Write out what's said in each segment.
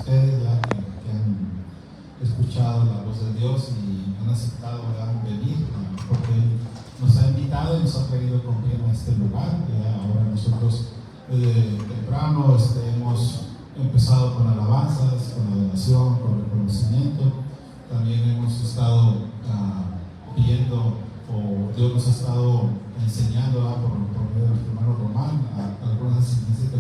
ustedes ya que han escuchado la voz de Dios y han aceptado, ¿verdad?, venir, porque nos ha invitado y nos ha traído con bien a este lugar. Ahora nosotros temprano hemos empezado con alabanzas, con adoración, con reconocimiento. También hemos estado viendo, o Dios nos ha estado enseñando por medio del hermano Román algunas enseñanzas que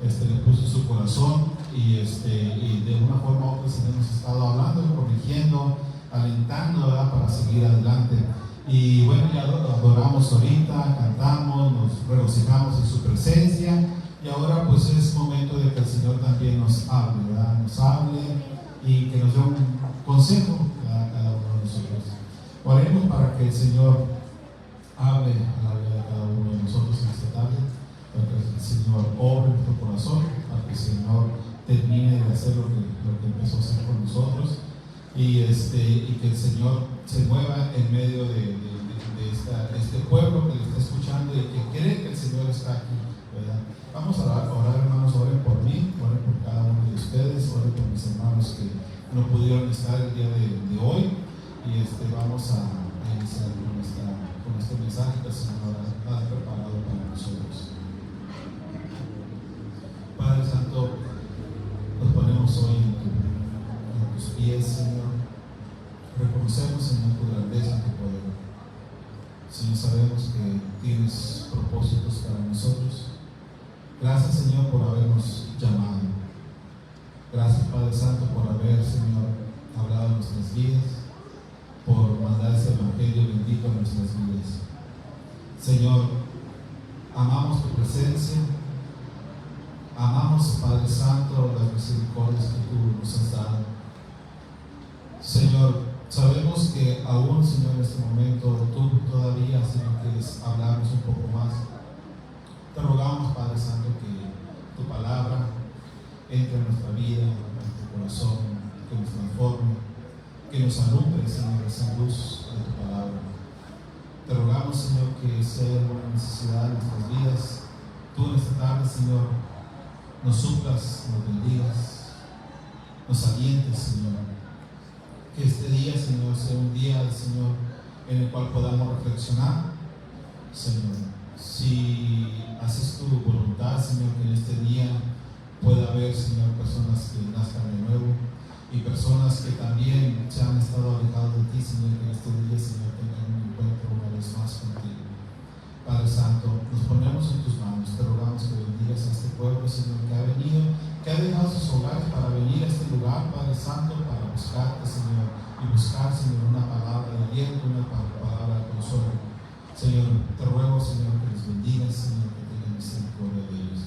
el Señor le puso en su corazón, y de una forma u otra hemos estado hablando, corrigiendo, alentando, ¿verdad?, para seguir adelante. Y bueno, ya adoramos ahorita, cantamos, nos regocijamos en su presencia, y ahora pues es momento de que el Señor también nos hable, ¿verdad?, nos hable y que nos dé un consejo a cada uno de nosotros. Oremos para que el Señor hable a la vida de cada uno de nosotros en esta tarde, para que el Señor obre en nuestro corazón, para que el Señor termine de hacer lo que empezó a hacer con nosotros, y que el Señor se mueva en medio de este pueblo que le está escuchando y que cree que el Señor está aquí, ¿verdad? Vamos a orar, hermanos. Oren por mí, oren por cada uno de ustedes, oren por mis hermanos que no pudieron estar el día de hoy, y vamos a iniciar con este mensaje que el Señor ha preparado para nosotros. Padre Santo, nos ponemos hoy en tus pies, Señor. Reconocemos, Señor, tu grandeza, tu poder. Señor, sabemos que tienes propósitos para nosotros. Gracias, Señor, por habernos llamado. Gracias, Padre Santo, por haber, Señor, hablado en nuestras vidas, por mandar ese evangelio bendito a nuestras vidas. Señor, amamos tu presencia, amamos, Padre Santo, las misericordias que tú nos has dado. Señor, sabemos que aún, Señor, en este momento tú todavía, Señor, quieres hablarnos un poco más. Te rogamos, Padre Santo, que tu palabra entre en nuestra vida, en nuestro corazón, que nos transforme, que nos alumbre, Señor, esa luz de tu palabra. Te rogamos, Señor, que si hay alguna necesidad en nuestras vidas, tú en esta tarde, Señor, nos suplas, nos bendigas, nos alientes, Señor. Que este día, Señor, sea un día, Señor, en el cual podamos reflexionar, Señor. Si haces tu voluntad, Señor, que en este día pueda haber, Señor, personas que nazcan de nuevo, y personas que también se han estado alejados de ti, Señor, que en este día, Señor, tengan un encuentro una vez más contigo. Padre Santo, nos ponemos en tus manos. Te rogamos que bendigas a este pueblo, Señor, que ha venido, que ha dejado sus hogares para venir a este lugar, Padre Santo, para buscarte, Señor, y buscar, Señor, una palabra de aliento, una palabra de consuelo. Señor, te ruego, Señor, que les bendigas, Señor, que tengas misericordia de ellos.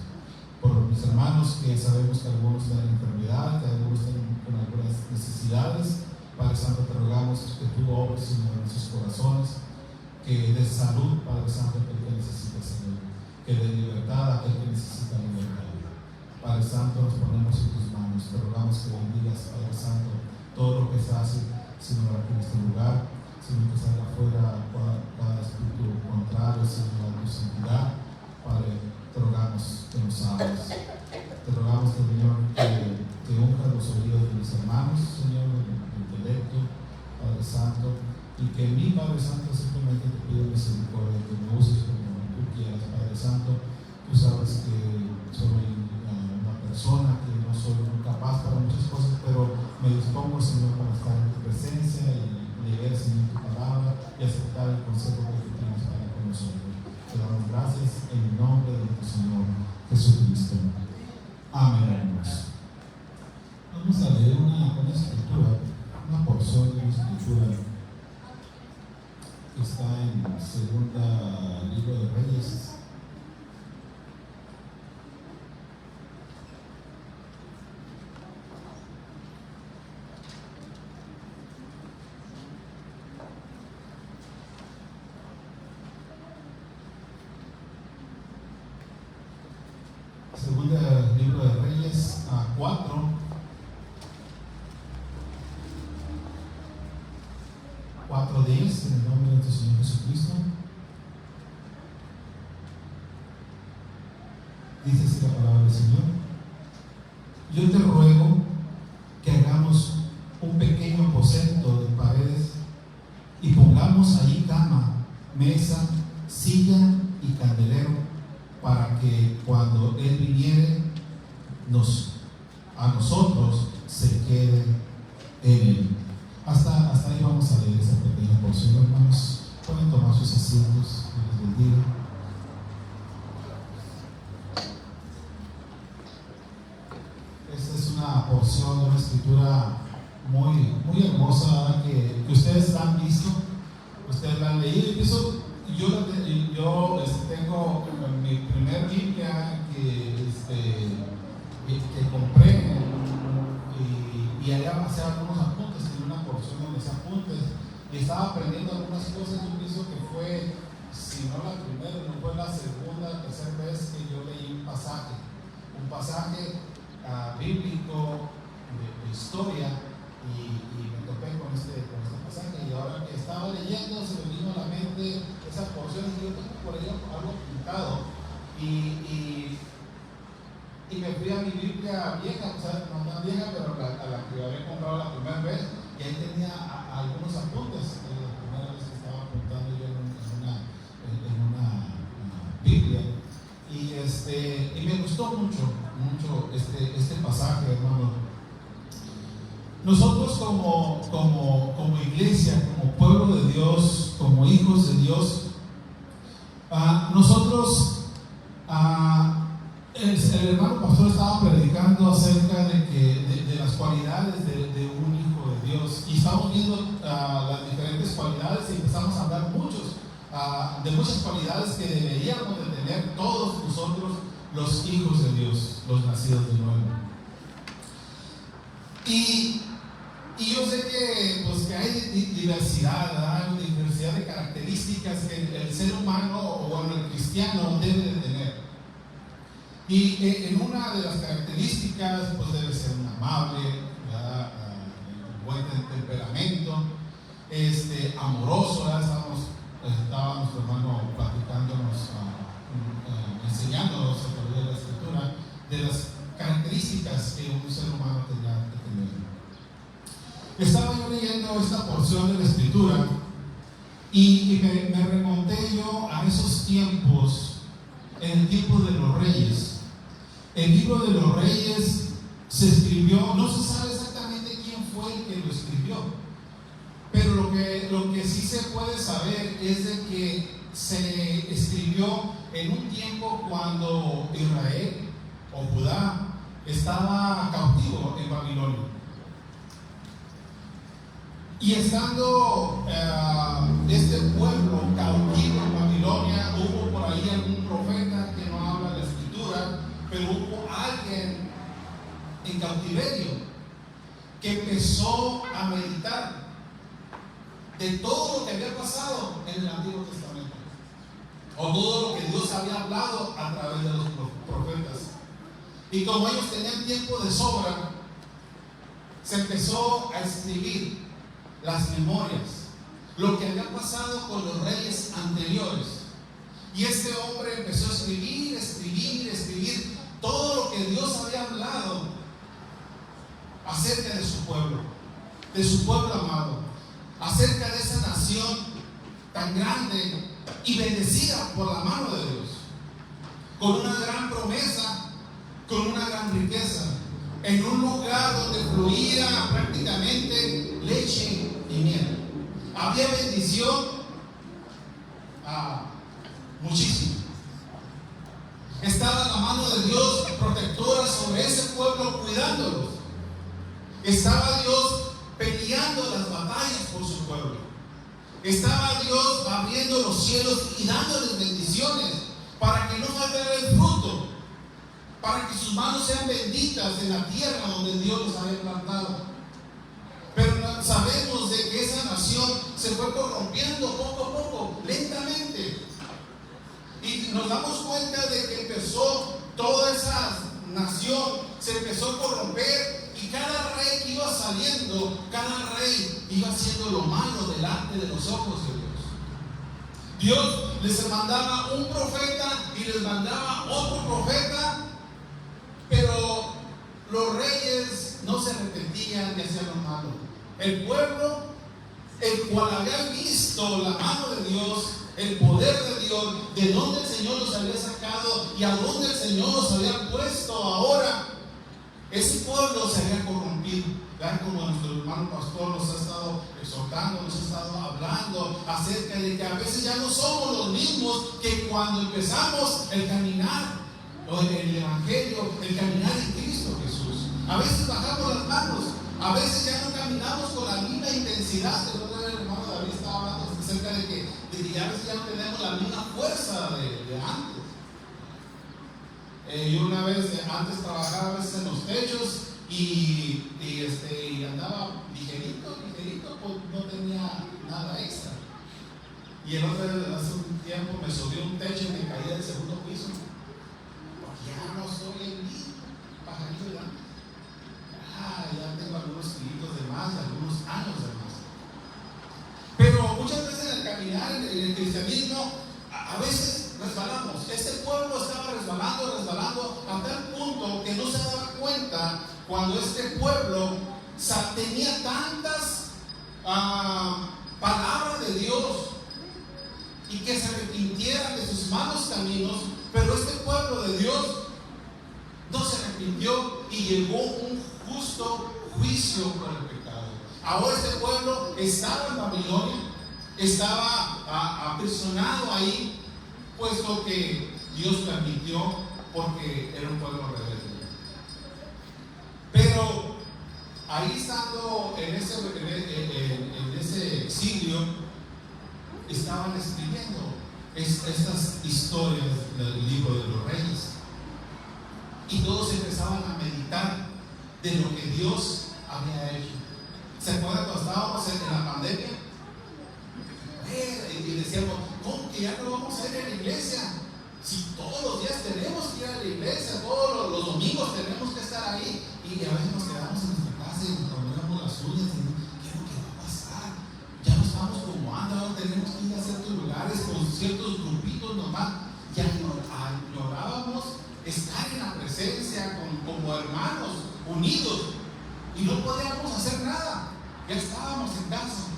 Por mis hermanos, que sabemos que algunos tienen enfermedad, que algunos tienen con algunas necesidades, Padre Santo, te rogamos que tú obres, Señor, en sus corazones, que des salud, Padre Santo, a aquel que necesita, Señor, que dé libertad a aquel que necesita libertad. Padre Santo, nos ponemos en tus manos. Te rogamos que bendigas, Padre Santo, todo lo que se hace, Señor, aquí en este lugar, Señor, que salga afuera cada espíritu contrario, Señor, a tu santidad. Padre, te rogamos que nos hables. Te rogamos, Señor, que unjas los oídos de mis hermanos, Señor, el intelecto, Padre Santo, y que en mí, Padre Santo, simplemente te pido misericordia, que me uses como tú quieras, Padre Santo. Tú sabes que soy una persona que no soy muy capaz para muchas cosas, pero me dispongo, Señor, para estar en tu presencia y leer, Señor, tu palabra y aceptar el consejo que tú tienes para con nosotros. Te damos gracias en el nombre de nuestro Señor Jesucristo. Amén, hermanos. Vamos a leer una escritura, una porción de una escritura que está en Segunda Libro de Reyes. Segunda Libro de Reyes 4. 4:10, en el nombre de nuestro Señor Jesucristo. Dice así la palabra del Señor: yo te ruego mesa, silla y candelero, para que cuando Él viniere, a nosotros se quede en Él. Hasta ahí vamos a leer esa pequeña porción, hermanos. Pueden tomar sus asientos, Dios les bendiga. Esta es una porción de una escritura muy, muy hermosa que ustedes la han visto, ustedes la han leído. Incluso yo tengo mi primer Biblia que compré, y allá hacía algunos apuntes, en una porción donde hacía apuntes, y estaba aprendiendo algunas cosas. Yo pienso que fue, si no la primera, no fue la segunda, tercera vez que yo leí un pasaje bíblico de historia, y me topé con este pasaje, y ahora que estaba leyendo se me vino a la mente esa porción, y yo tengo por ahí algo pintado, y me fui a mi Biblia vieja, o sea, no tan vieja, pero a la que había comprado la primera vez, y ahí tenía algunos apuntes de la primera vez que estaba apuntando yo en una Biblia, y me gustó mucho este pasaje, hermano. Nosotros como iglesia, como pueblo de Dios, como hijos de Dios, nosotros, el hermano pastor estaba predicando acerca de las cualidades de un hijo de Dios, y estamos viendo las diferentes cualidades, y empezamos a hablar de muchas cualidades que deberíamos de tener todos nosotros, los hijos de Dios, los nacidos de nuevo. Y yo sé que hay diversidad de características que el ser humano, o el cristiano, debe de tener. Y en una de las características, pues debe ser un amable, un buen temperamento, amoroso. Estaba nuestro hermano platicándonos, enseñándonos a través de la escritura, de las características que un ser humano tenga que tener. Estaba yo leyendo esta porción de la escritura, y me remonté yo a esos tiempos, en el tiempo de los reyes. El libro de los Reyes se escribió, no se sabe exactamente quién fue el que lo escribió, pero lo que sí se puede saber es de que se escribió en un tiempo cuando Israel o Judá estaba cautivo en Babilonia. Y estando este pueblo cautivo en Babilonia, hubo por ahí algún profeta que no habla de la escritura, pero hubo alguien en cautiverio que empezó a meditar de todo lo que había pasado en el Antiguo Testamento, o todo lo que Dios había hablado a través de los profetas. Y como ellos tenían tiempo de sobra, se empezó a escribir las memorias, lo que había pasado con los reyes anteriores. Y este hombre empezó a escribir todo lo que Dios había hablado acerca de su pueblo amado, acerca de esa nación tan grande y bendecida por la mano de Dios, con una gran promesa, con una gran riqueza, en un lugar donde fluía prácticamente leche y miel. Había bendición muchísimo. Estaba la mano de Dios protectora sobre ese pueblo, cuidándolos. Estaba Dios peleando las batallas por su pueblo. Estaba Dios abriendo los cielos y dándoles bendiciones para que no faltara el fruto, para que sus manos sean benditas en la tierra donde Dios los había plantado. Pero sabemos de que esa nación se fue corrompiendo poco a poco, lentamente. Y nos damos cuenta de que empezó toda esa nación, se empezó a corromper, y cada rey que iba saliendo, cada rey iba haciendo lo malo delante de los ojos de Dios. Dios les mandaba un profeta y les mandaba otro profeta, pero los reyes no se arrepentían de hacer lo malo. El pueblo, el cual había visto la mano de Dios, el poder de Dios, de dónde el Señor los había sacado y a dónde el Señor los había puesto ahora. Ese pueblo se había corrompido. Vean como nuestro hermano pastor nos ha estado exhortando, nos ha estado hablando acerca de que a veces ya no somos los mismos que cuando empezamos el caminar, o el evangelio, el caminar en Cristo Jesús. A veces bajamos las manos, a veces ya no caminamos con la misma intensidad. El hermano David estaba hablando acerca de que a veces ya no tenemos la misma fuerza de antes. Yo una vez, antes trabajaba a veces en los techos y andaba ligerito, pues no tenía nada extra. Y el otro día, hace un tiempo, me subió un techo y me caí del segundo piso. Porque ya no soy el mismo pajarito de antes. Ya tengo algunos kilitos de más, algunos años de más. Pero muchas veces en el caminar, en el cristianismo, a veces resbalamos. Este pueblo estaba resbalando a tal punto que no se daba cuenta cuando este pueblo tenía tantas palabras de Dios y que se arrepintieran de sus malos caminos, pero este pueblo de Dios no se arrepintió y llegó un justo juicio por el pecado. Ahora este pueblo estaba en Babilonia, estaba aprisionado ahí, puesto que Dios permitió, porque era un pueblo rebelde. Pero ahí estando en ese exilio, estaban escribiendo estas historias del libro de los Reyes, y todos empezaban a meditar de lo que Dios había hecho. ¿Se acuerdan cuando estábamos en la pandemia? Y decíamos, ¿cómo que ya no vamos a ir a la iglesia? Si todos los días tenemos que ir a la iglesia, todos los domingos tenemos que estar ahí, y a veces nos quedamos en nuestra casa y nos comemos las uñas y ¿qué es lo que va a pasar? Ya no estamos como antes, ahora tenemos que ir a ciertos lugares con ciertos grupitos nomás. Ya ignorábamos estar en la presencia como hermanos unidos, y no podíamos hacer nada. Ya estábamos en casa.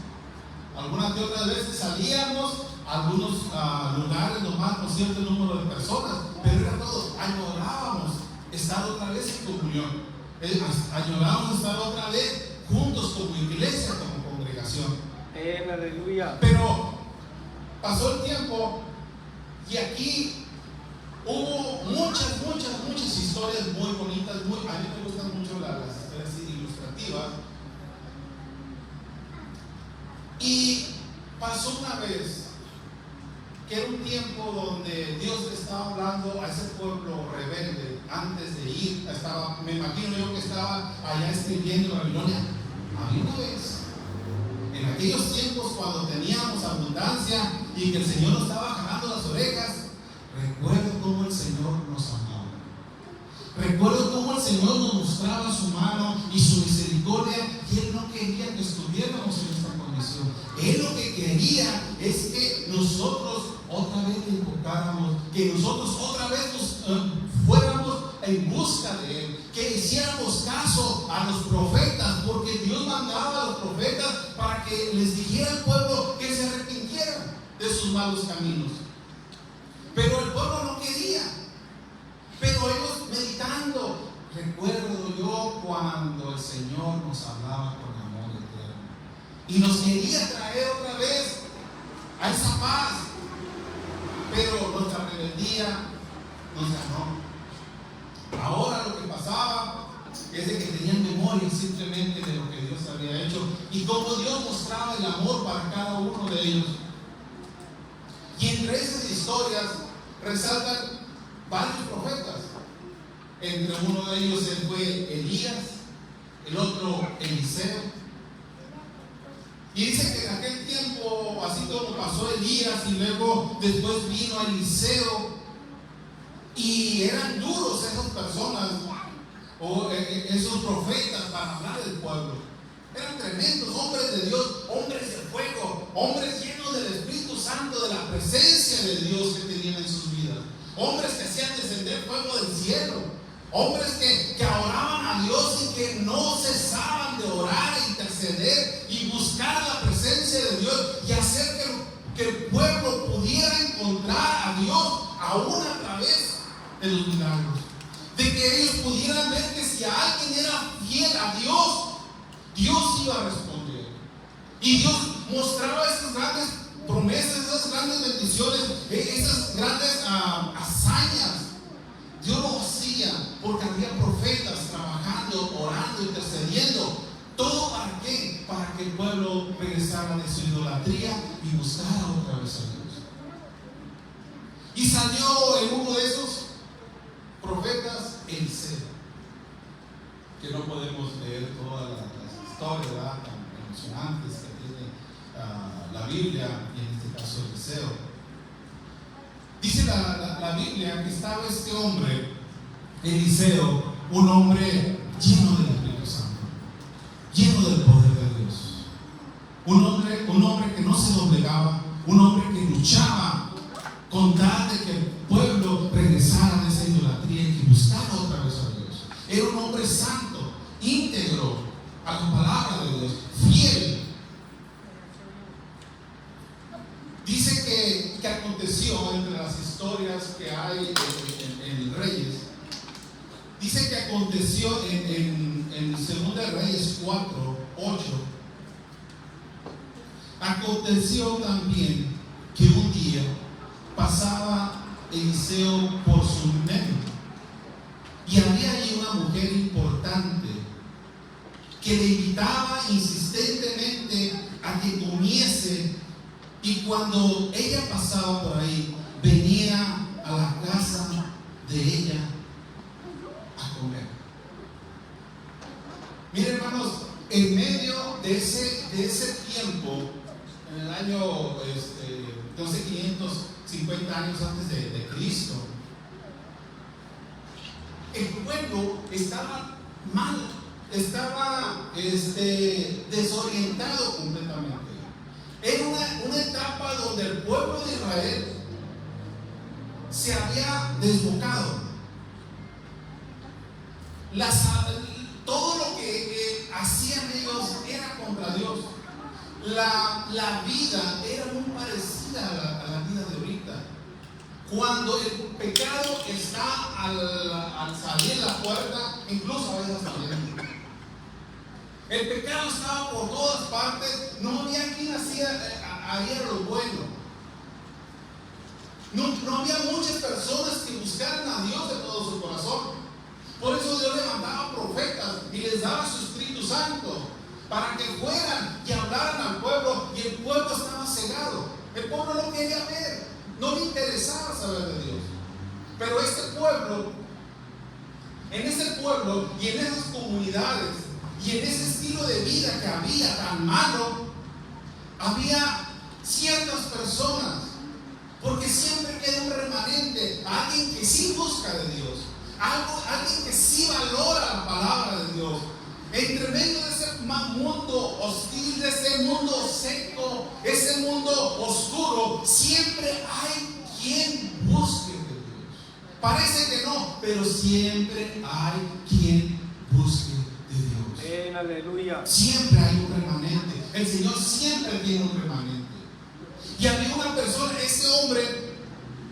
Algunas que otras veces salíamos a algunos lugares nomás con cierto número de personas, pero era todo. Añorábamos estar otra vez en comunión, añorábamos estar otra vez juntos como iglesia, como congregación. Aleluya. Pero pasó el tiempo y aquí hubo muchas historias muy bonitas. A mí me gustan mucho las historias ilustrativas. Y pasó una vez que era un tiempo donde Dios le estaba hablando a ese pueblo rebelde antes de ir. Me imagino yo que estaba allá escribiendo en Babilonia. Había una vez, en aquellos tiempos cuando teníamos abundancia y que el Señor nos estaba jalando las orejas, recuerdo cómo el Señor nos amaba. Recuerdo cómo el Señor nos mostraba su mano y su misericordia, y Él no quería que estuviéramos en esta condición. Él lo que quería es que nosotros otra vez le invocáramos, que nosotros otra vez fuéramos en busca de Él, que hiciéramos caso a los profetas, porque Dios mandaba a los profetas para que les dijera al pueblo que se arrepintieran de sus malos caminos. Pero el pueblo no quería. Pero ellos meditando, recuerdo yo cuando el Señor nos hablaba con amor eterno y nos quería traer otra vez a esa paz, pero nuestra rebeldía nos ganó. Ahora lo que pasaba es de que tenían memoria simplemente de lo que Dios había hecho y cómo Dios mostraba el amor para cada uno de ellos. Y entre esas historias resaltan varios profetas. Entre uno de ellos fue Elías, el otro Eliseo. Y dice que en aquel tiempo, así como pasó Elías y luego después vino Eliseo, y eran duros esas personas o esos profetas para hablar del pueblo. Eran tremendos hombres de Dios, hombres de fuego, hombres llenos del Espíritu Santo, de la presencia de Dios que tenían en sus vidas, hombres que hacían descender fuego del cielo, hombres que oraban a Dios y que no cesaban de orar, interceder y buscar la presencia de Dios y hacer que el pueblo pudiera aún a través de los milagros. De que ellos pudieran ver que si alguien era fiel a Dios, Dios iba a responder. Y Dios mostraba esas grandes promesas, esas grandes bendiciones, esas grandes hazañas. Dios lo hacía porque había profetas trabajando, orando, intercediendo. ¿Todo para qué? Para que el pueblo regresara de su idolatría y buscara otra vez a Dios. Y salió en uno de esos profetas Eliseo, que no podemos leer todas las historias, ¿verdad?, tan emocionantes que tiene la Biblia, y en este caso Eliseo. Dice la Biblia que estaba este hombre, Eliseo, un hombre lleno del Espíritu Santo, lleno del poder de Dios, un hombre que no se doblegaba, un hombre que luchaba con tal de que el pueblo regresara de esa idolatría y que buscara otra vez a Dios. Era un hombre santo, íntegro a la palabra de Dios, fiel. Dice que aconteció, entre las historias que hay en Reyes, dice que aconteció en 2 de Reyes 4:8, aconteció también que un día pasaba Eliseo por Sunem, y había allí una mujer importante que le invitaba insistentemente a que comiese, y cuando ella pasaba por ahí, venía a la casa de ella a comer. Miren, hermanos, en medio de ese tiempo, en el año 550 años antes de Cristo, el pueblo estaba mal, estaba desorientado completamente. Era una etapa donde el pueblo de Israel se había desbocado. Todo lo que hacían ellos era contra Dios. La vida era muy parecida a la vida de ahorita. Cuando el pecado está al salir la puerta, incluso a veces saliendo. El pecado estaba por todas partes. No había quien haría lo bueno. No había muchas personas que buscaran a Dios de todo su corazón. Por eso Dios levantaba profetas y les daba su Espíritu Santo para que fueran y hablaran al pueblo, y el pueblo estaba cegado. El pueblo no quería ver, no le interesaba saber de Dios. Pero este pueblo, en ese pueblo y en esas comunidades y en ese estilo de vida que había tan malo, había ciertas personas, porque siempre queda un remanente, alguien que sí busca de Dios, alguien que sí valora la palabra de Dios. Entre medio de ese mundo hostil, de ese mundo seco, ese mundo oscuro, siempre hay quien busque de Dios. Parece que no, pero siempre hay quien busque de Dios. Aleluya. Siempre hay un remanente. El Señor siempre tiene un remanente. Y había una persona, ese hombre,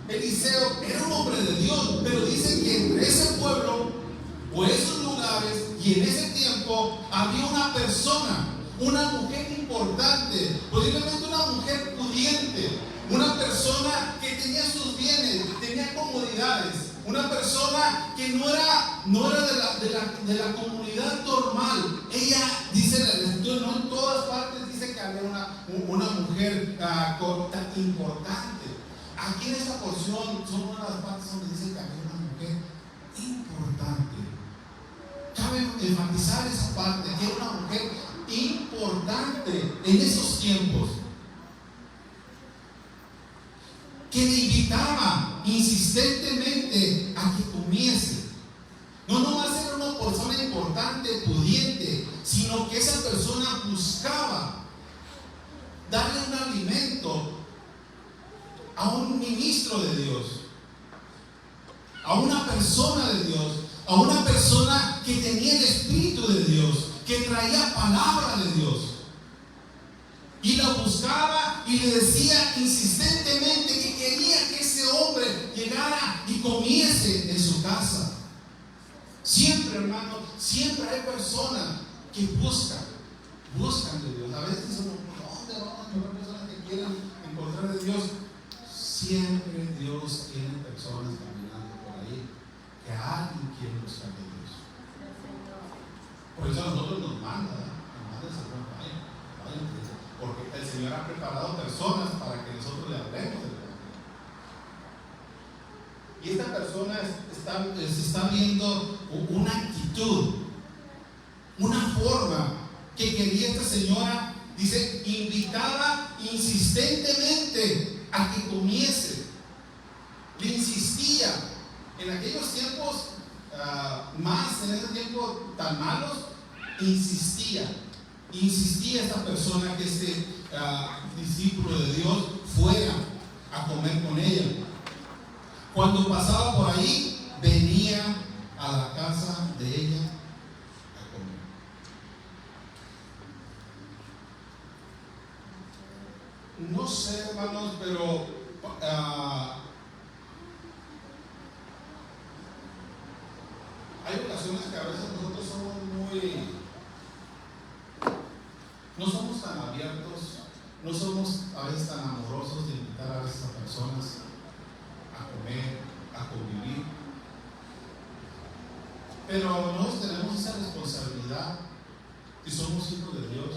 Eliseo, era un hombre de Dios, pero dicen que entre ese pueblo o esos lugares y en ese tiempo había una persona, una mujer importante, posiblemente una mujer pudiente, una persona que tenía sus bienes, tenía comodidades, una persona que no era de la comunidad normal. Ella, dice la Escritura, no en todas partes dice que había una mujer tan importante. Aquí en esta porción son una de las partes donde dice que había una mujer importante. Cabe enfatizar esa parte, que era una mujer importante en esos tiempos, que le invitaba insistentemente a que comiese. No nomás era una persona importante, pudiente, sino que esa persona buscaba darle un alimento a un ministro de Dios, a una persona de Dios, a una persona que tenía el Espíritu de Dios, que traía palabra de Dios, y la buscaba y le decía insistentemente que quería que ese hombre llegara y comiese en su casa. Siempre, hermano, siempre hay personas que buscan de Dios. A veces dicen, ¿dónde vamos a encontrar personas que quieran encontrar de Dios? Siempre Dios tiene personas caminando por ahí que alguien quiere buscar de Dios. Por eso a nosotros nos manda el Señor, vayan, porque el Señor ha preparado personas para que nosotros le hablemos del Evangelio. Y esta persona se está viendo una actitud, una forma que quería esta señora. Dice, invitaba insistentemente a que comiese. Le insistía. En aquellos tiempos, más en ese tiempo tan malos, insistía esta persona que este discípulo de Dios fuera a comer con ella. Cuando pasaba por ahí, venía a la casa de ella a comer. No sé, hermanos, pero hay ocasiones que a veces nosotros somos no somos tan abiertos, no somos a veces tan amorosos de invitar a veces a personas a comer, a convivir. Pero nosotros tenemos esa responsabilidad, si somos hijos de Dios.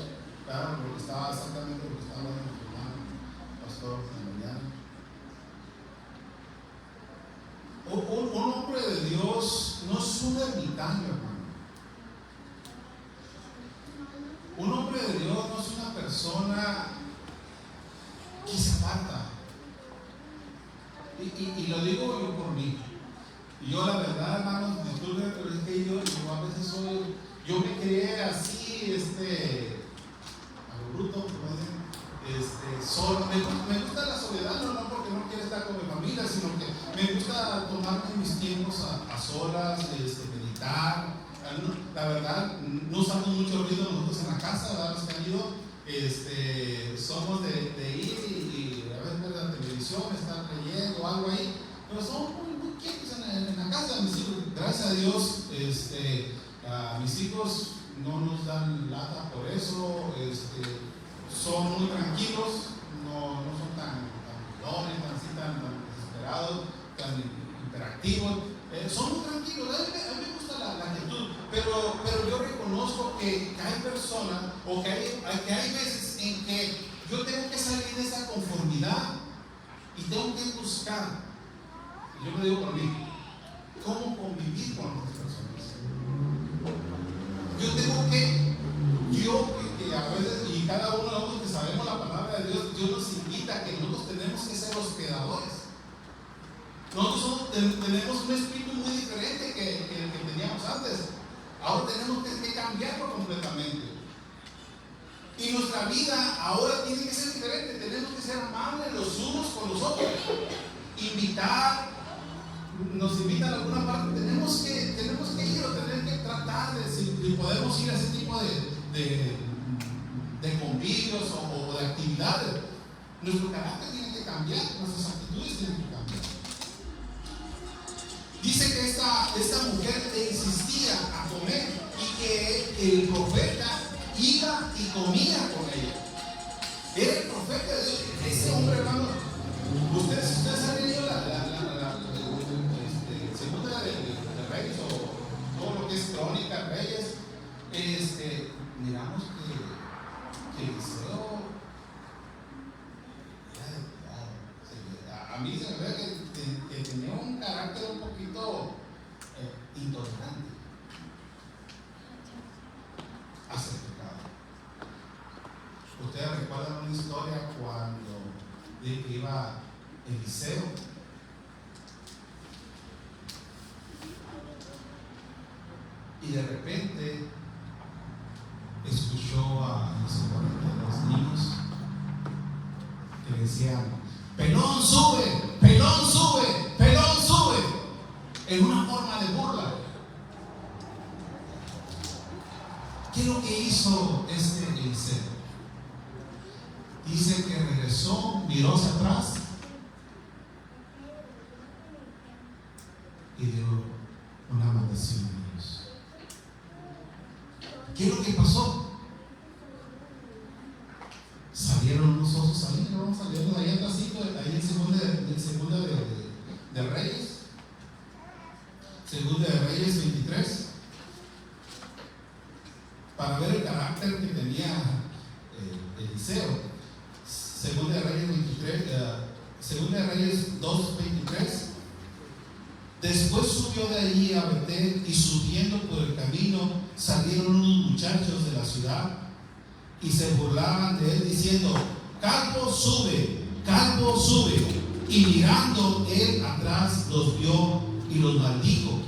Claro, lo que estaba exactamente lo que estaba hablando mi hermano, pastor de mañana. Un hombre de Dios no es un ermitaño, hermano. Un hombre de Dios no es una persona que se aparta. Y lo digo yo por mí. Y yo la verdad, hermanos, disculpen, pero es que yo a veces yo me crié así, a lo bruto, solo. Me gusta la soledad, no porque no quiero estar con mi familia, sino que me gusta tomarme mis tiempos a solas, meditar. La verdad, no usamos mucho ruido nosotros en la casa, ¿verdad? Los que han ido, somos de ir y a veces ver la televisión, estar leyendo algo ahí, pero somos muy quietos en la casa. Mis hijos, gracias a Dios, mis hijos no nos dan lata por eso, son muy tranquilos, no son tan dones, tan desesperados, tan hiperactivos, son muy tranquilos. A mí me gusta la actitud, pero yo reconozco que hay personas o que hay veces en que yo tengo que salir de esa conformidad y tengo que buscar, y yo me digo por mí, cómo convivir con otras personas. Yo tengo que a veces, y cada uno de nosotros que sabemos la palabra de Dios, Dios nos invita a que nosotros tenemos que ser hospedadores. Nosotros tenemos un espíritu muy diferente que el que teníamos antes. Ahora tenemos que cambiarlo completamente. Y nuestra vida ahora tiene que ser diferente. Tenemos que ser amables los unos con los otros. Nos invitan a alguna parte, tenemos que ir o tener que tratar de si podemos ir a ese tipo de convivios o de actividades. Nuestro carácter tiene que cambiar, nuestras actitudes tienen que cambiar. Dice que esta mujer le insistía a comer y que el profeta iba y comía con ella. Era el profeta de Dios. Ese hombre, hermano, ustedes han leído la segunda de Reyes o todo lo que es Crónica, Reyes. Miramos que Eliseo era de cuidado. A mí se me ve que tenía un carácter un poquito intolerante hacia el pecado. Ustedes recuerdan una historia cuando iba Eliseo y de repente escuchó a los niños que decían: Pelón sube, Pelón sube, Pelón sube, en una forma de burla. ¿Qué es lo que hizo Eliseo? Dice que regresó regresó, miró hacia atrás y dio una maldición a Dios. ¿Qué es lo que pasó? Salieron unos osos, salieron ahí atrásito, ahí en segunda de Reyes. Segunda de Reyes 23, para ver el carácter que tenía Eliseo. Segunda de Reyes 23, Segunda de Reyes 2:23. Después subió de allí a Betel, y subiendo por el camino salieron unos muchachos de la ciudad y se burlaban de él diciendo: calvo sube, calvo sube. Y mirando él atrás los vio y los maldijo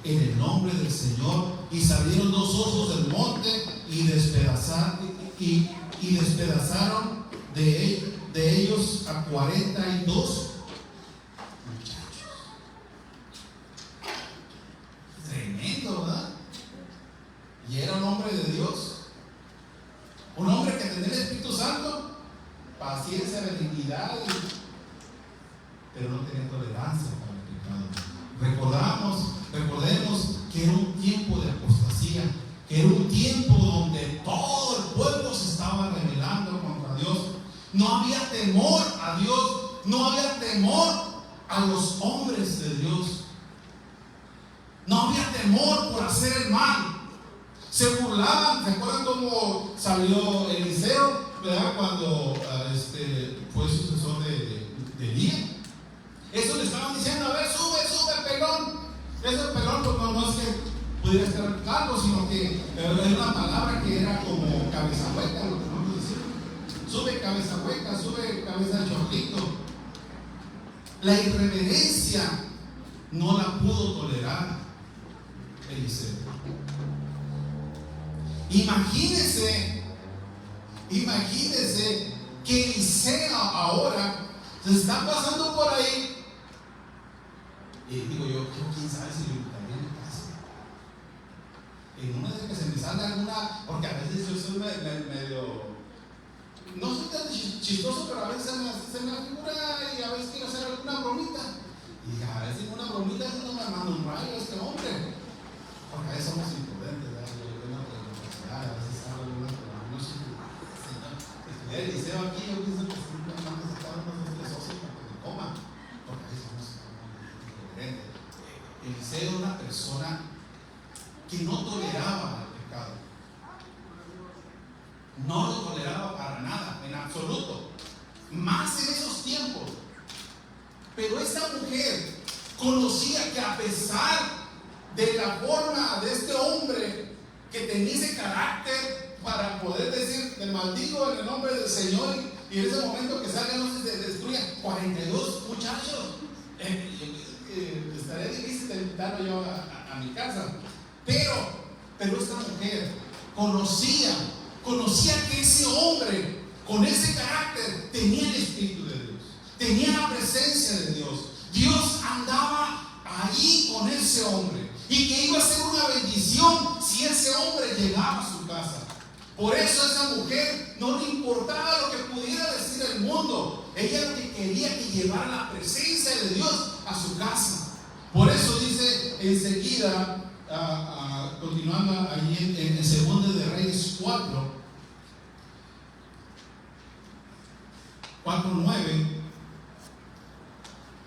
en el nombre del Señor. Y salieron dos osos del monte y despedazaron de ellos a 42 muchachos. Tremendo, ¿verdad? Y era un hombre de Dios, un hombre que tenía el Espíritu Santo, paciencia, benignidad, pero no tenía tolerancia para el pecado. Recordemos que era un tiempo de apostasía, que era un tiempo donde todo el pueblo se estaba rebelando contra Dios. No había temor a Dios, no había temor a los hombres de Dios, no había temor por hacer el mal. Se burlaban. ¿Se acuerdan cómo salió Eliseo, verdad? Cuando fue sucesor de Elías. Eso le estaban diciendo: a ver, sube pelón. Ese pelón, pues no es que pudiera estar calvo, sino que era una palabra que era como cabeza hueca, lo que vamos a decir. Sube cabeza hueca, sube cabeza de chorlito. La irreverencia no la pudo tolerar Eliseo. Imagínese que Eliseo ahora se está pasando por ahí. Y digo yo, quién sabe si lo invitaría en mi casa. En una de que se me salga alguna, porque a veces yo soy medio, no soy tan chistoso, pero a veces se me figura, y a veces quiero hacer alguna bromita. Y a veces una bromita no me manda un rayo a este hombre, porque a veces somos imprudentes, ¿verdad? Yo en la universidad, a veces hago alguna, pero no soy estudiar Eliseo aquí. Yo pienso que siempre me mando a sacar unos 2 socios para que me coman, porque a veces somos Eliseo era una persona que no toleraba el pecado, no lo toleraba para nada, en absoluto, más en esos tiempos. Pero esta mujer conocía que, a pesar de la forma de este hombre que tenía ese carácter para poder decir: te maldigo en el nombre del Señor, y en ese momento que salga no se destruya 42 muchachos, estaría difícil de invitarlo yo a mi casa. Pero esta mujer conocía que ese hombre con ese carácter tenía el Espíritu de Dios, tenía la presencia de Dios. Dios andaba ahí con ese hombre, y que iba a ser una bendición si ese hombre llegaba a su casa. Por eso a esa mujer no le importaba lo que pudiera decir el mundo. Ella lo que quería que llevara la presencia de Dios a su casa. Por eso dice enseguida, continuando allí en Segunda de Reyes 4:9,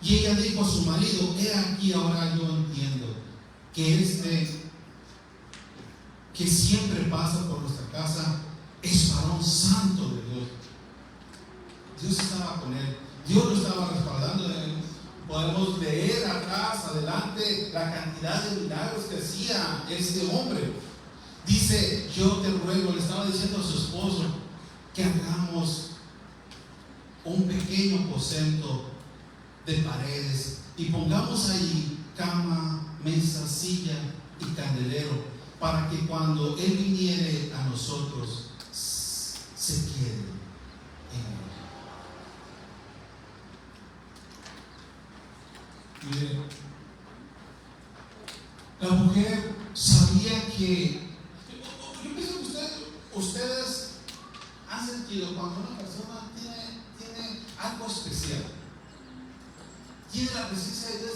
y ella dijo a su marido: he aquí, ahora yo entiendo que que siempre pasa por nuestra casa es varón santo de Dios. Dios estaba con él, Dios lo estaba respaldando. Podemos leer atrás, adelante, la cantidad de milagros que hacía este hombre. Dice: yo te ruego, le estaba diciendo a su esposo, que hagamos un pequeño aposento de paredes y pongamos ahí cama, mesa, silla y candelero, para que cuando Él viniere a nosotros se quede en él. Mire, la mujer sabía que, yo pienso que ustedes han han sentido cuando una persona tiene algo especial? Tiene la presencia de Dios,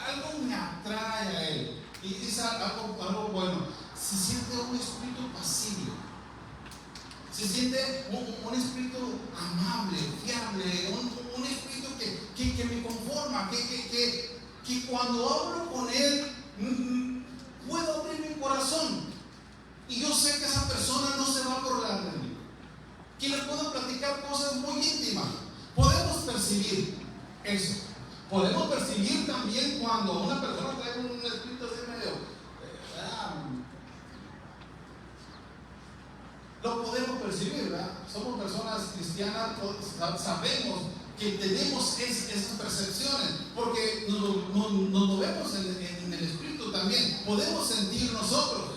algo me atrae a él. Y es algo bueno. Se siente un espíritu pasivo. Se siente un espíritu amable, fiable, un espíritu que me conforma, que cuando hablo con él puedo abrir mi corazón. Y yo sé que esa persona no se va a burlar de mí. Que le puedo platicar cosas muy íntimas. Podemos percibir eso. Podemos percibir también cuando una persona trae un espíritu así medio. Lo podemos percibir, ¿verdad? Somos personas cristianas, sabemos que tenemos esas percepciones, porque nos movemos en el espíritu también. Podemos sentir nosotros.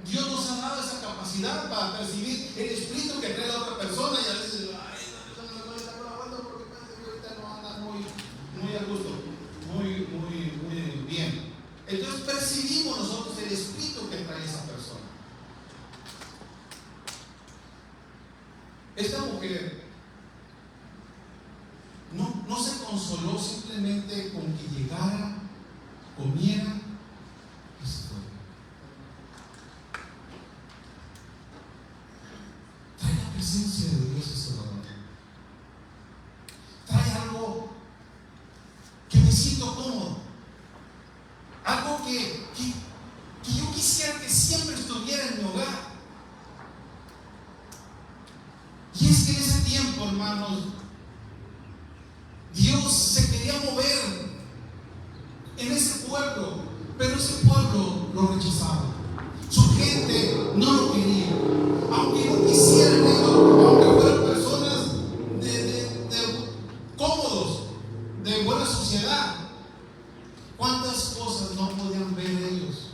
Dios nos ha dado esa capacidad para percibir el espíritu que trae la otra persona, y a veces, no me está grabando porque parece que ahorita no anda muy a gusto, muy bien. Entonces percibimos nosotros el espíritu que trae esa persona. Esta mujer no se consoló simplemente con que llegara, comiera y se fuera. Trae la presencia de Dios ese valor. Trae algo que me siento cómodo. Algo que yo quisiera que siempre estuviera en mi hogar. Y es que en ese tiempo, hermanos, Dios se quería mover en ese pueblo, pero ese pueblo lo rechazaba. Su gente no lo quería. Aunque no quisieran ellos, aunque fueran personas de cómodos, de buena sociedad, ¿cuántas cosas no podían ver ellos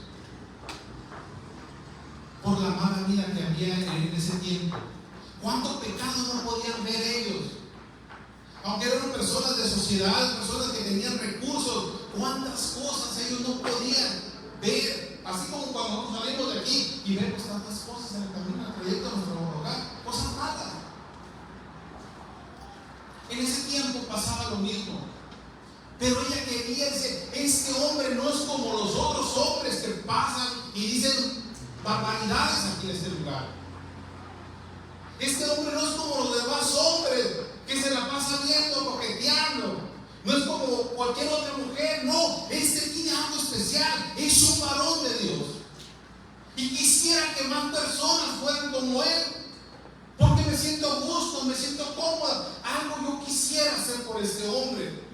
por la mala vida que había en ese tiempo? ¿Cuántos pecados no podían ver ellos? Aunque eran personas de sociedad, personas que tenían recursos, ¿cuántas cosas ellos no podían ver? Así como cuando nosotros salimos de aquí y vemos tantas cosas en el camino, al trayecto de nuestro hogar, cosas malas. En ese tiempo pasaba lo mismo. Pero ella quería decir, este hombre no es como los otros hombres que pasan y dicen barbaridades aquí en este lugar. Este hombre no es como los demás hombres que se la pasa viendo, coqueteando. No es como cualquier otra mujer. No, este tiene algo especial. Es un varón de Dios. Y quisiera que más personas fueran como él, porque me siento a gusto, me siento cómoda. Algo yo quisiera hacer por este hombre.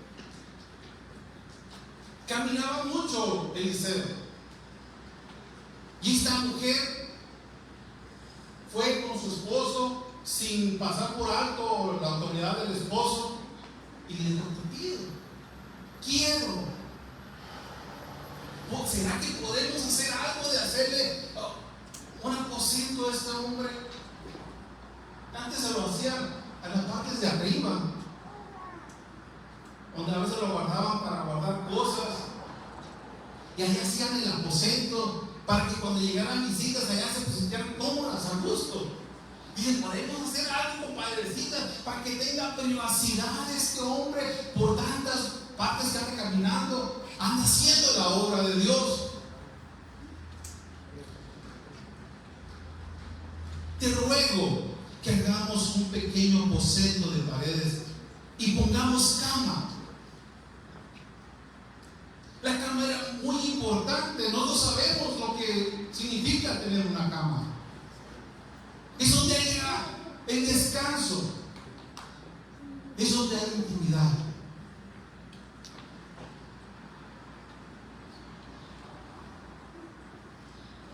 Caminaba mucho Eliseo. Y esta mujer fue con su esposo sin pasar por alto la autoridad del esposo y le dijo: te pido, quiero. ¿Será que podemos hacer algo de hacerle un aposento a este hombre? Antes se lo hacían a las partes de arriba, donde a veces lo guardaban para guardar cosas, y allá hacían el aposento para que cuando llegaran visitas allá se sintieran cómodas, a gusto. Y le podemos hacer algo, padrecita, para que tenga privacidad este hombre por tantas partes que anda caminando, anda haciendo la obra de Dios. Te ruego que hagamos un pequeño aposento de paredes y pongamos cama. La cama era muy importante. Nosotros sabemos lo que significa tener una cama. Es donde hay el descanso, es donde hay intimidad.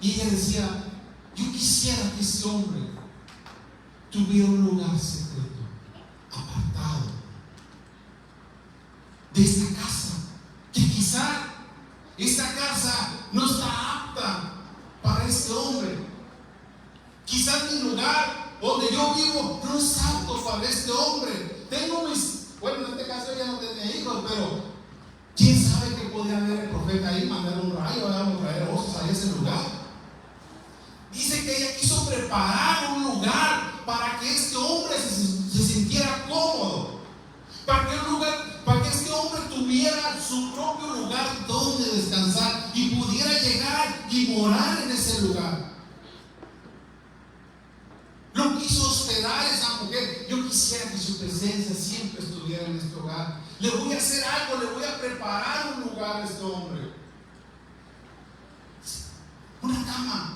Y ella decía: yo quisiera que ese hombre tuviera un lugar secreto, apartado de esta casa, que quizá esta casa no está apta para este hombre. Quizás mi lugar donde yo vivo no es apto para este hombre. Tengo bueno, en este caso ella no tenía hijos, pero quién sabe que podía haber el profeta ahí, mandar un rayo, traer osos a ese lugar. Dice que y morar en ese lugar. Lo quiso hospedar esa mujer. Yo quisiera que su presencia siempre estuviera en este hogar. Le voy a hacer algo, le voy a preparar un lugar a este hombre. Una cama.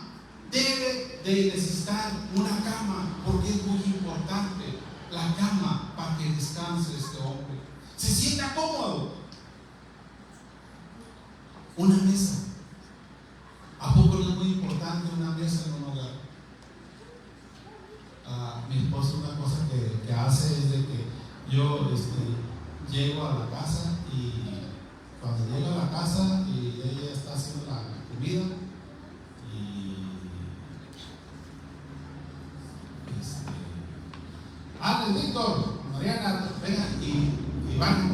Debe de necesitar una cama, porque es muy importante la cama para que descanse este hombre, se sienta cómodo. Una mesa. ¿A poco no es muy importante una mesa en un hogar? Mi esposa, una cosa que hace es de que yo llego a la casa, y cuando llego a la casa y ella está haciendo la comida, Víctor, Mariana, venga y van.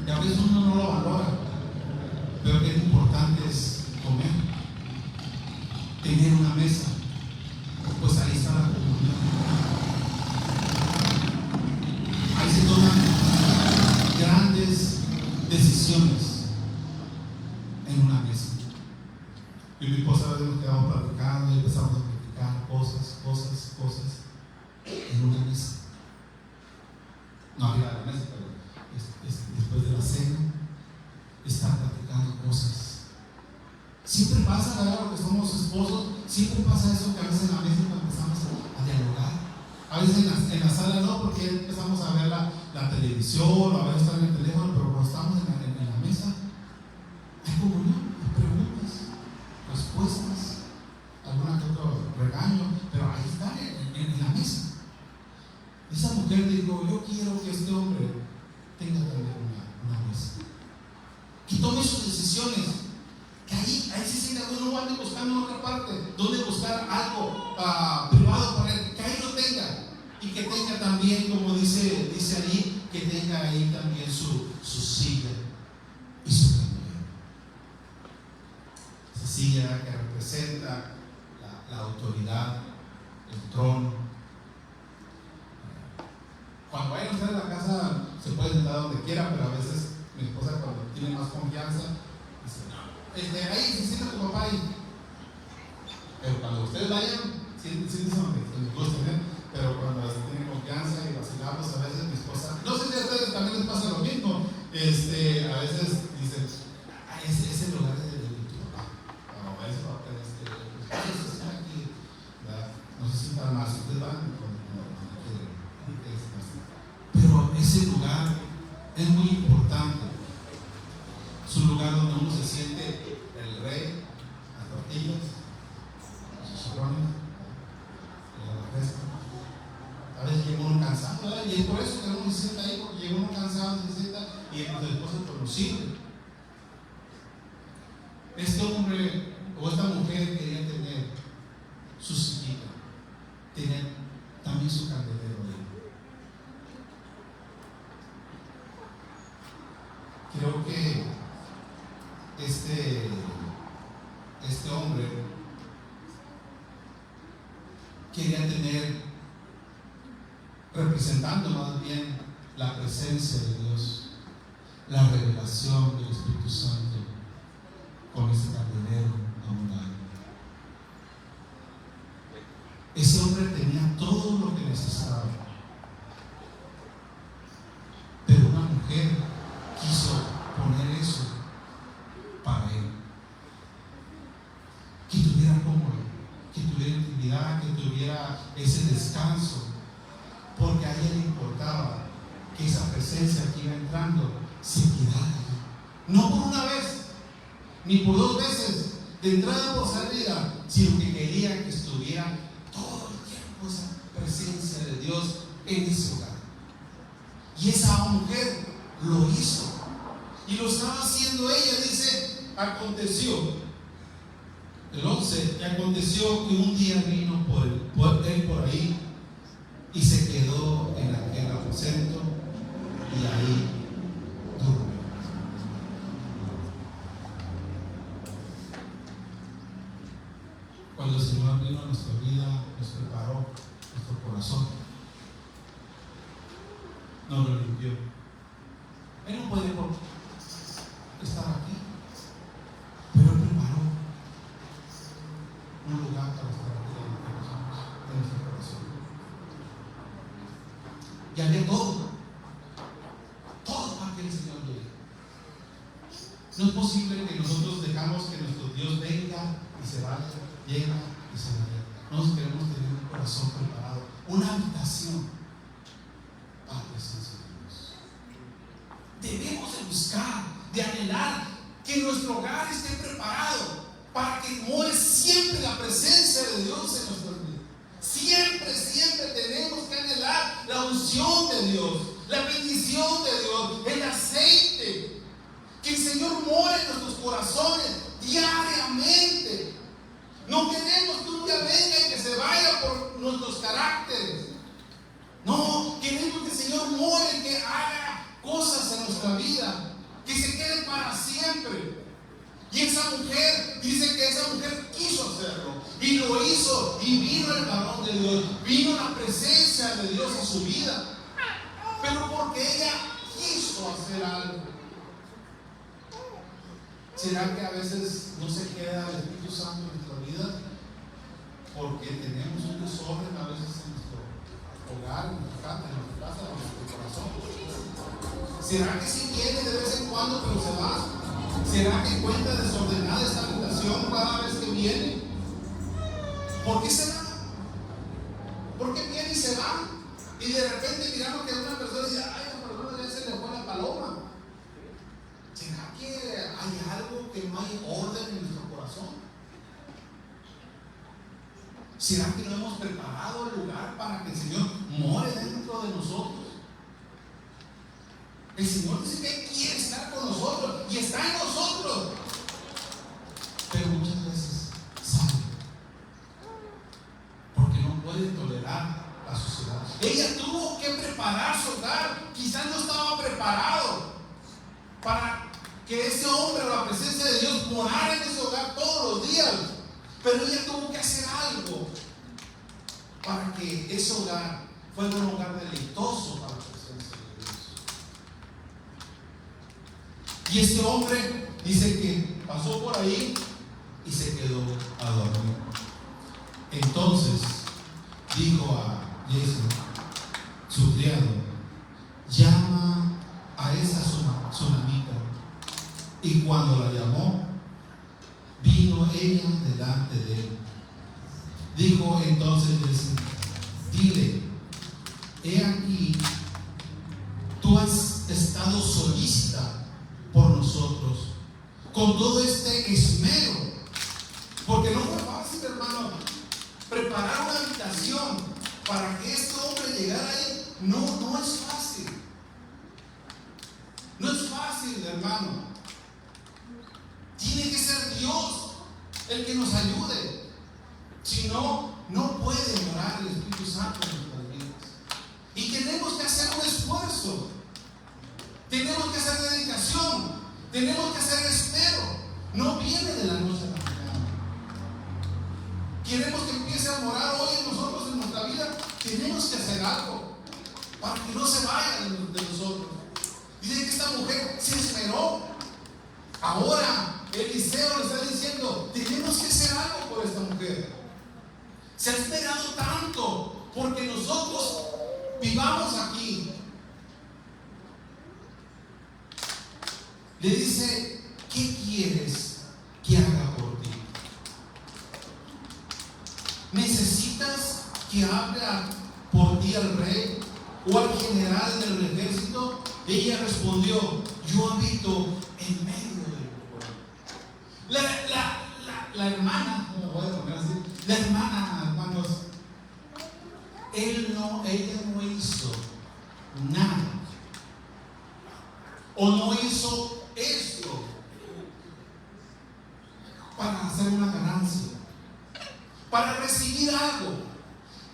Y a veces uno no lo valora, pero qué importante es comer, tener una mesa. Pues ahí está la comunidad. Ahí se toman grandes decisiones en una mesa. Y mi esposa a veces nos quedamos platicando y empezamos a platicar cosas en una mesa. No arriba de la mesa, pero después de la cena, están platicando cosas. Siempre pasa, ¿verdad? Porque somos esposos, siempre pasa eso, que a veces en la mesa empezamos a dialogar. A veces en la sala no, porque empezamos a ver la televisión, o a veces estar en el teléfono, pero cuando estamos en la mesa, hay comunión, hay preguntas, respuestas, alguna que otro regaño, pero ahí están en la mesa. Esa mujer dijo: yo quiero que este hombre tenga también una mesa, que tome sus decisiones, que ahí se sienta. No ande buscando en otra parte donde buscar algo privado para él, que ahí lo tenga, y que tenga también, como dice allí, que tenga ahí también su silla y su candelero. Esa silla que representa la autoridad, el trono. Cuando vayan a entrar a la casa, se puede sentar donde quiera, pero a veces mi esposa, cuando tiene más confianza, dice: no, ahí se sienta tu papá ahí. Pero cuando ustedes vayan, siéntense donde les guste, ¿eh? Pero cuando tienen confianza y vacilamos, a veces mi esposa, no sé si a ustedes también les pasa lo mismo, a veces dicen: ese lugar es de tu papá, o ese papá está aquí, ¿verdad? No se sientan más, ustedes van cuando quieren. Pero ese lugar es muy importante. Es un lugar donde uno se siente el rey, las tortillas, los chicharrones, la fresca. A veces llega uno cansado, ¿verdad? Y es por eso que uno se sienta ahí, porque llega uno cansado, se sienta, y los esposos pues lo sirven. Este hombre o esta mujer quería tener su sillita, tener también su candelero ahí. Creo que este hombre quería tener, representando más bien la presencia de Dios, la revelación del Espíritu Santo, con ese candelero a un lado. Ese hombre tenía todo lo que necesitaba, pero una mujer quiso poner eso para él, que tuviera cómodo, que tuviera intimidad, que tuviera ese descanso, porque a ella le importaba que esa presencia que iba entrando se quedara, no por una vez ni por dos veces, de entrada por salida, sino que quería que estuviera todo el tiempo esa presencia de Dios en ese hogar. Y esa mujer lo hizo, y lo estaba haciendo ella. Dice: aconteció, el 11, y aconteció que un día vino él por ahí, y se quedó en aquel aposento, y ahí durmió. Cuando el Señor vino a nuestra vida, nos preparó nuestro corazón, nos lo limpió. Él no puede estar aquí, pero daría todo para que el Señor llegue. No es posible que nosotros dejamos que nuestro Dios venga y se vaya, llega y se vaya. Nosotros queremos tener un corazón preparado, una habitación para la presencia de Dios. Debemos de buscar, de anhelar que nuestro hogar esté preparado para que more siempre la presencia de Dios en nuestra vida. Siempre, siempre tenemos que anhelar la unción de Dios, la bendición de Dios, el aceite. Que el Señor more en nuestros corazones diariamente. No queremos que un día venga y que se vaya por nuestros caracteres. No, queremos que el Señor more, que haga cosas en nuestra vida, que se quede para siempre. Y esa mujer, dice que esa mujer quiso hacerlo, y lo hizo, y vino el varón de Dios, vino la presencia de Dios a su vida, pero porque ella quiso hacer algo. ¿Será que a veces no se queda el Espíritu Santo en nuestra vida? Porque tenemos un desorden a veces en nuestro hogar, en nuestra casa, en nuestro corazón. ¿Será que sí viene de vez en cuando pero se va? ¿Será que encuentra desordenada esta habitación cada vez que viene? ¿Por qué se va? ¿Por qué viene y se va? Y de repente miramos que una persona dice, ay, a la persona ya se le fue la paloma. ¿Será que hay algo que no hay orden en nuestro corazón? ¿Será que no hemos preparado el lugar para que el Señor more dentro de nosotros? El Señor dice que Él quiere estar con nosotros y está en nosotros, pero muchas veces sale porque no puede tolerar la suciedad. Ella tuvo que preparar su hogar, quizás no estaba preparado para que ese hombre o la presencia de Dios morara en ese hogar todos los días, pero ella tuvo que hacer algo para que ese hogar fuera un hogar deleitoso para la presencia de Dios. Y este hombre dice que pasó por ahí y se quedó a dormir. Entonces dijo a Giezi, su criado, llama a esa tsunamita. Y cuando la llamó, vino ella delante de él. Dijo entonces Giezi, dile, he aquí, tú has estado solícita por nosotros con todo este esmero, porque no fue fácil, hermano, preparar una habitación para que este hombre llegara ahí. No es fácil. No es fácil, hermano. Tiene que ser Dios el que nos ayude. Si no, no puede morar el Espíritu Santo en nuestras vidas. Y tenemos que hacer un esfuerzo. Tenemos que hacer dedicación. Tenemos que hacer esmero. No viene de la noche a la mañana. Queremos que empiece a morar hoy en nosotros, en nuestra vida. Tenemos que hacer algo para que no se vaya de nosotros. Dice que esta mujer se esmeró. Ahora Eliseo le está diciendo, tenemos que hacer algo por esta mujer. Se ha esperado tanto porque nosotros vivamos aquí. Le dice, ¿qué quieres que haga por ti? ¿Necesitas que hable por ti al rey o al general del ejército? Ella respondió, yo habito en medio del pueblo. La hermana, no voy a poner así, la hermana, hermanos, ella no hizo nada, o no hizo esto para hacer una ganancia, para recibir algo.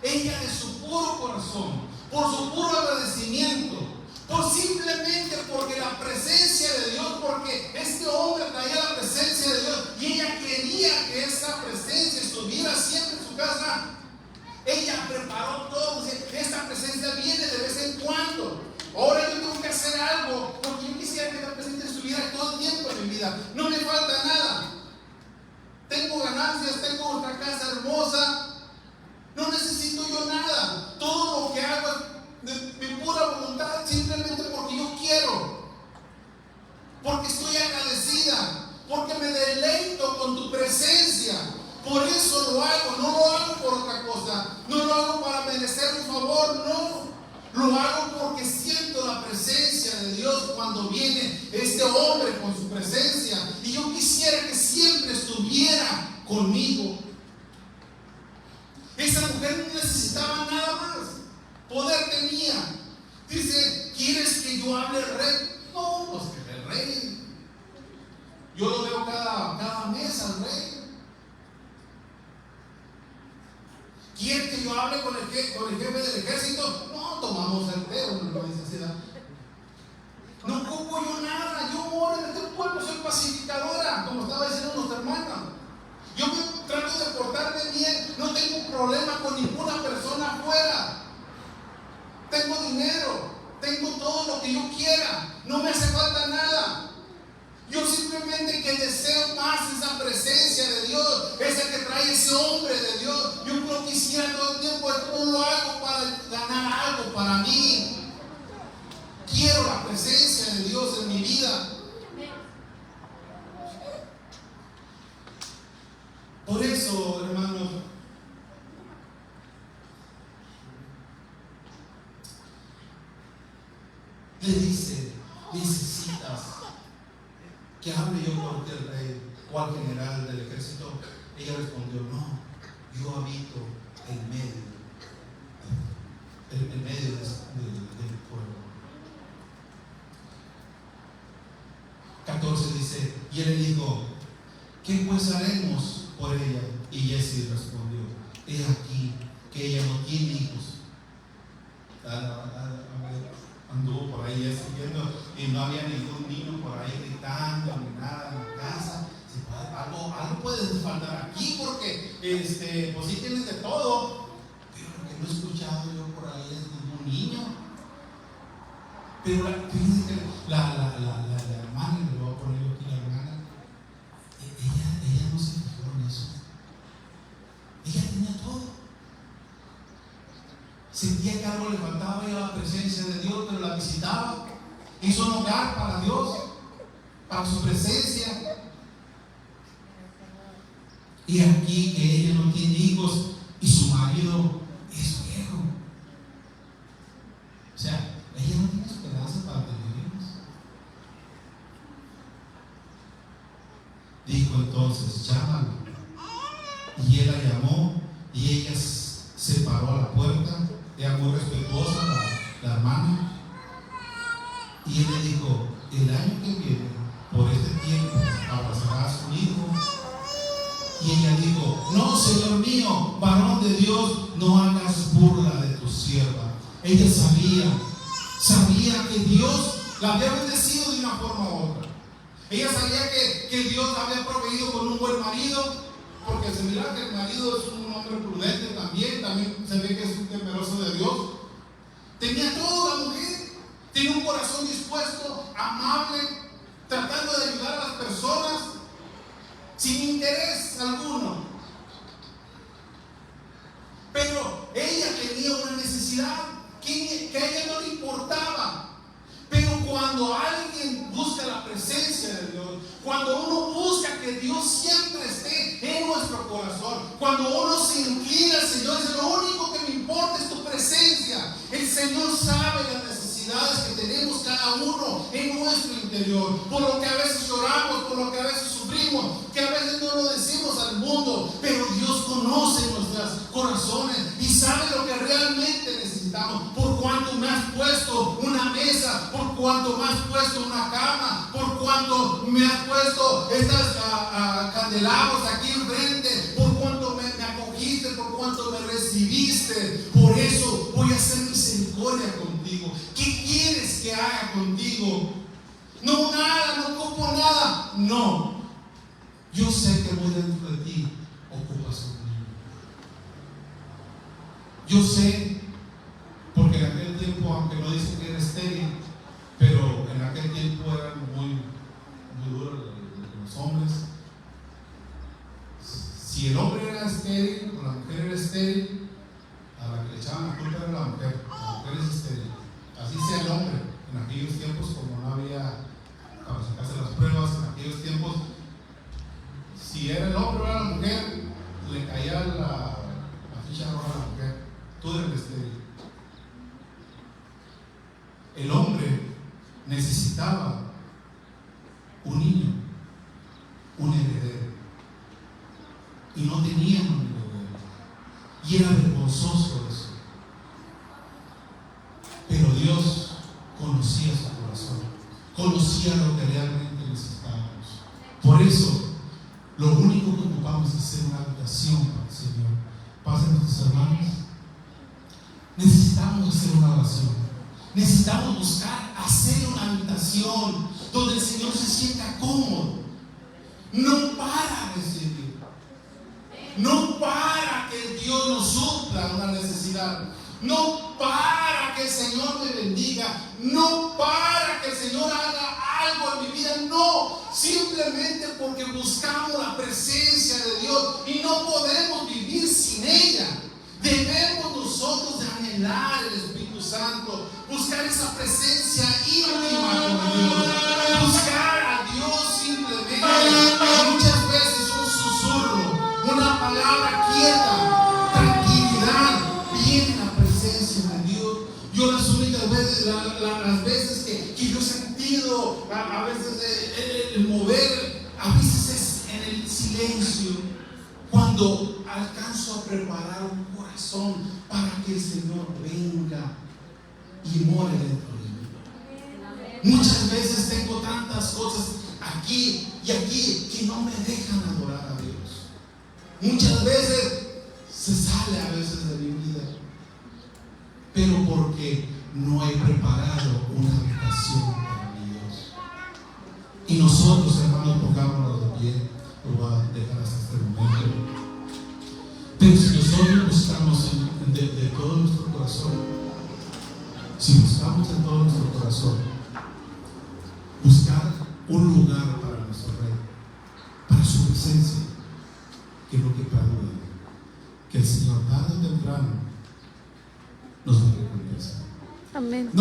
Ella de su puro corazón, por su puro agradecimiento, por simplemente porque la presencia de Dios, porque este hombre traía la presencia de Dios y ella quería que esa presencia estuviera siempre en su casa. Ella preparó todo. Esta presencia viene de vez en cuando. Ahora yo tengo que hacer algo porque yo quisiera que la presencia estuviera todo el tiempo en mi vida. No me falta nada. Tengo ganancias, tengo otra casa hermosa. No necesito yo nada. Todo lo que hago es de mi pura voluntad. Por eso lo hago, no lo hago por otra cosa, no lo hago para merecer un favor, no. Lo hago porque siento la presencia de Dios cuando viene este hombre con su presencia. Y yo quisiera que siempre estuviera conmigo. Esa mujer no necesitaba nada más. Poder tenía. Dice, ¿quieres que yo hable al rey? No, pues que el rey. Yo lo veo cada mes al rey. ¿Quiere que yo hable con el jefe del ejército? No, tomamos el té, no necesidad. No ocupo yo nada, yo moro en este pueblo, soy pacificadora, como estaba diciendo nuestra hermana. Yo me trato de portarme bien, no tengo problema con ninguna persona afuera. Tengo dinero, tengo todo lo que yo quiera, no me hace falta nada. Yo simplemente que deseo más esa presencia de Dios, esa que trae ese hombre de Dios. Yo no quisiera todo el tiempo, esto no lo hago para ganar algo para mí. Quiero la presencia de Dios en mi vida. Por eso, hermanos, le dice, necesitas que hable yo por el rey o al general del ejército. Ella respondió, no, yo habito en medio del pueblo. 14 dice, y él le dijo, ¿qué pues haremos por ella? Y Jesse respondió, he aquí que ella no tiene hijos. Anduvo por ahí siguiendo y no había ningún niño por ahí gritando ni nada en la casa. Algo puede faltar aquí porque pues sí tienes de todo, pero lo que no he escuchado yo por ahí es ningún niño. Pero fíjense que la hermana, le voy a poner yo aquí la hermana, ella no se fijó en eso. Ella tenía todo. Sentía que algo le faltaba, iba a la presencia de Dios, pero la visitaba. Hizo un hogar para Dios, para su presencia. Y aquí que ella no tiene hijos y su marido es viejo. O sea, ella no tiene esperanza para tener hijos. Dijo entonces, llámalo. Y él la llamó y ella se paró a la puerta. Era muy respetuosa la hermana. Y él le dijo, el año que viene, por este tiempo, abrazará a su hijo. Y ella dijo, no, Señor mío, varón de Dios, no hagas burla de tu sierva. Ella sabía que Dios la había bendecido de una forma u otra. Ella sabía que Dios la había proveído con un buen marido, porque se mira que el marido es un hombre prudente también se ve que es un temeroso de Dios. Tenía todo la mujer, tenía un corazón dispuesto, amable, tratando de ayudar a las personas sin interés alguno. Pero ella tenía una necesidad que a ella no le importaba. Pero cuando alguien busca la presencia de Dios, cuando uno busca que Dios siempre esté en nuestro corazón, cuando uno se inclina al Señor, dice, lo único que me importa es tu presencia. El Señor sabe las necesidades que tenemos cada uno en nuestro interior, por lo que a veces lloramos, por lo que a veces sufrimos, que a veces no lo decimos al mundo, pero Dios conoce nuestros corazones y sabe lo que realmente necesitamos. Por cuanto me has puesto una mesa, por cuanto me has puesto una cama, por cuanto me has puesto estas candelabros aquí enfrente, por cuanto me acogiste, por cuanto me recibiste. Por eso voy a hacer misericordia contigo. ¿Qué quieres que haga contigo? No, nada, no ocupo nada. No, yo sé que muy dentro de ti ocupas un niño. Yo sé, porque en aquel tiempo, aunque no dicen que era estéril, pero en aquel tiempo eran muy duros los hombres. Si el hombre era estéril o la mujer era estéril, a la que le echaban la culpa era la mujer es estéril. Así sea el hombre. En aquellos tiempos, como no había para sacarse las pruebas, en aquellos tiempos, si era el hombre o era la mujer, un heredero. Y no tenían un heredero. Y era vergonzoso eso. Pero Dios conocía su corazón, conocía lo que realmente necesitábamos. Por eso, lo único que ocupamos es hacer una habitación para el Señor. Pasen nuestros hermanos. Necesitamos hacer una oración. Necesitamos buscar hacer una habitación donde el Señor se sienta cómodo. No para recibir. No para que Dios nos supla una necesidad. No para que el Señor me bendiga. No para que el Señor haga algo en mi vida. No, simplemente porque buscamos la presencia de Dios y no podemos vivir sin ella. Debemos nosotros de anhelar el Espíritu Santo, buscar esa presencia íntima con Dios, buscar a Dios simplemente. Muchas veces un susurro, una palabra quieta, tranquilidad, viene la presencia de Dios. Yo las únicas veces, las veces que yo he sentido, a veces el mover, a veces es en el silencio, cuando alcanzo a preparar un corazón para que el Señor venga y more dentro de mí. Muchas veces tengo tantas cosas aquí y aquí que no me dejan adorar a Dios. Muchas veces se sale a veces de mi vida, pero porque no he preparado una habitación para mi Dios. Y nosotros, hermanos, pongámonos de pie. Lo voy a dejar hasta este momento. Pero si nosotros buscamos de todo nuestro corazón, si buscamos en todo nuestro corazón, buscar un lugar para nuestro Rey, para su presencia, que es lo que perdura, que el Señor tarde o temprano nos va a recompensar. Amén. No